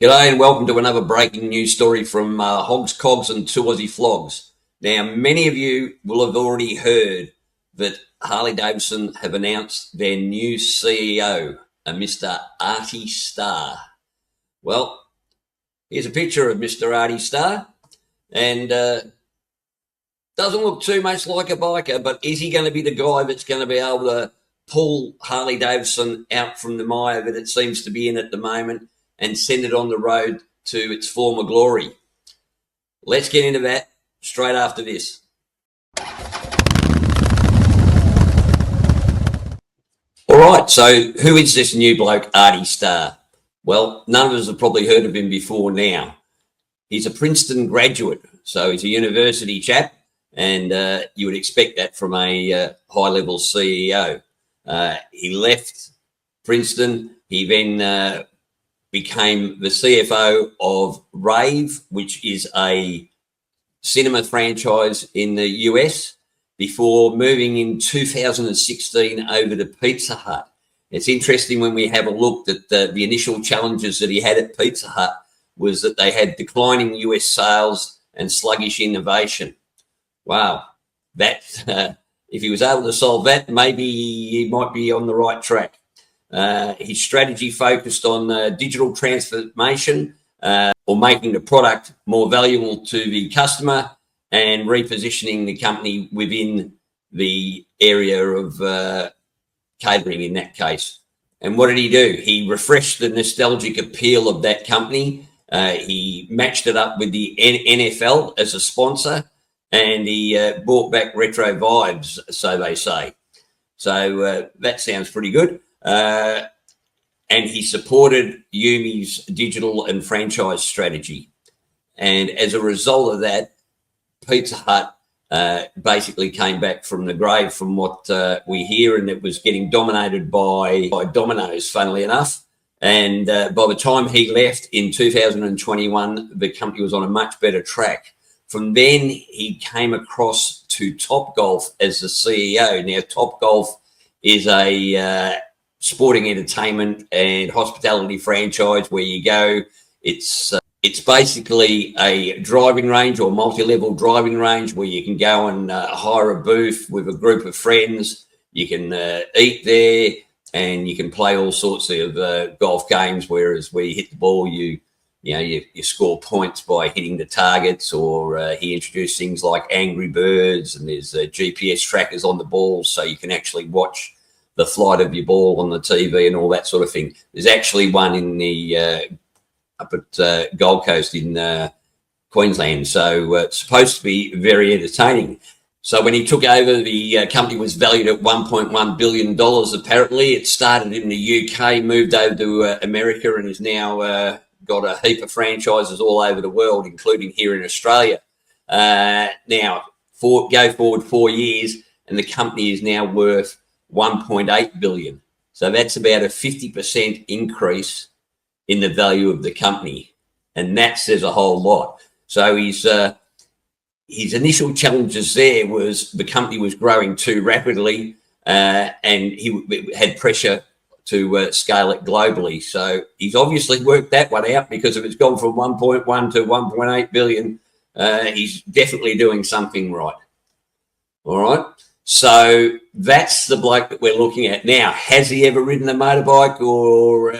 G'day and welcome to another breaking news story from Hogs, Cogs and two Aussie Flogs. Now, many of you will have already heard that Harley Davidson have announced their new CEO, a Mr. Artie Starr. Well, here's a picture of Mr. Artie Starr, and doesn't look too much like a biker, but is he going to be the guy that's going to be able to pull Harley Davidson out from the mire that it seems to be in at the moment and send it on the road to its former glory? Let's get into that straight after this. All right, so who is this new bloke, Artie Starr? Well, none of us have probably heard of him before now. He's a Princeton graduate, so he's a university chap, and you would expect that from a high-level CEO. He left Princeton. He then became the CFO of Rave, which is a cinema franchise in the US, before moving in 2016 over to Pizza Hut. It's interesting when we have a look at the initial challenges that he had at Pizza Hut was that they had declining US sales and sluggish innovation. Wow, that if he was able to solve that, maybe he might be on the right track. His strategy focused on digital transformation or making the product more valuable to the customer and repositioning the company within the area of catering in that case. And what did he do? He refreshed the nostalgic appeal of that company. He matched it up with the NFL as a sponsor, and he brought back retro vibes, so they say. So that sounds pretty good. And he supported Yumi's digital and franchise strategy. And as a result of that, Pizza Hut basically came back from the grave from what we hear, and it was getting dominated by Domino's, funnily enough. And by the time he left in 2021, the company was on a much better track. From then, he came across to Topgolf as the CEO. Now, Topgolf is a sporting entertainment and hospitality franchise where you go. It's basically a driving range or multi-level driving range where you can go and hire a booth with a group of friends. You can eat there and you can play all sorts of golf games, whereas where you hit the ball, you score points by hitting the targets, or he introduced things like Angry Birds, and there's GPS trackers on the balls so you can actually watch the flight of your ball on the TV and all that sort of thing. There's actually one in the up at Gold Coast in Queensland, so it's supposed to be very entertaining. So when he took over, the company was valued at $1.1 billion, apparently. It started in the UK, moved over to America, and is now got a heap of franchises all over the world, including here in Australia. Now, go forward 4 years, and the company is now worth $1.8 billion. So that's about a 50% increase in the value of the company, and that says a whole lot. So his initial challenges there was the company was growing too rapidly, and he had pressure to scale it globally. So he's obviously worked that one out, because if it's gone from 1.1 to 1.8 billion, he's definitely doing something right. All right. So that's the bloke that we're looking at now. Has he ever ridden a motorbike or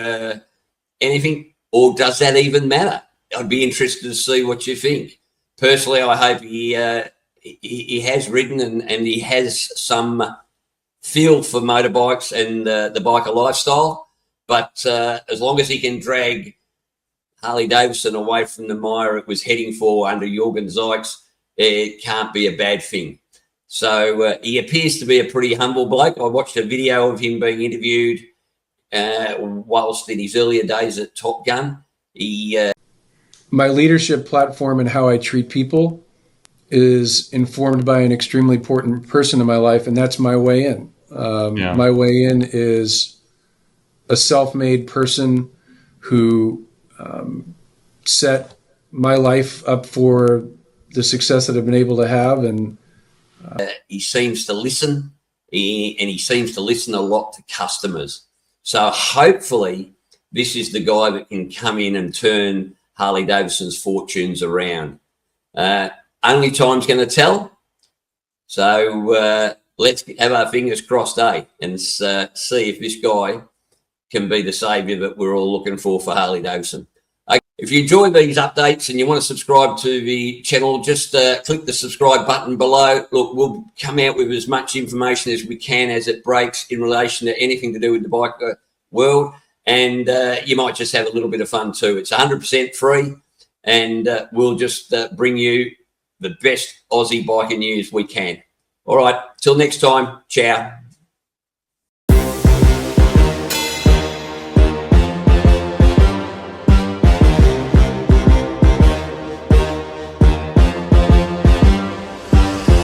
anything, or does that even matter? I'd be interested to see what you think. Personally, I hope he has ridden and he has some feel for motorbikes and the biker lifestyle. But as long as he can drag Harley Davidson away from the mire it was heading for under Zeits, it can't be a bad thing. So he appears to be a pretty humble bloke. I watched a video of him being interviewed whilst in his earlier days at Top Gun. My leadership platform and how I treat people is informed by an extremely important person in my life, and that's my way in. My way in is a self-made person who set my life up for the success that I've been able to have. And he seems to listen, and he seems to listen a lot to customers. So hopefully this is the guy that can come in and turn Harley Davidson's fortunes around. Only time's going to tell. So let's have our fingers crossed, and see if this guy can be the saviour that we're all looking for Harley Davidson. If you enjoy these updates and you want to subscribe to the channel, just click the subscribe button below. Look, we'll come out with as much information as we can as it breaks in relation to anything to do with the bike world. And you might just have a little bit of fun too. It's 100% free, and we'll just bring you the best Aussie biker news we can. All right, till next time, ciao.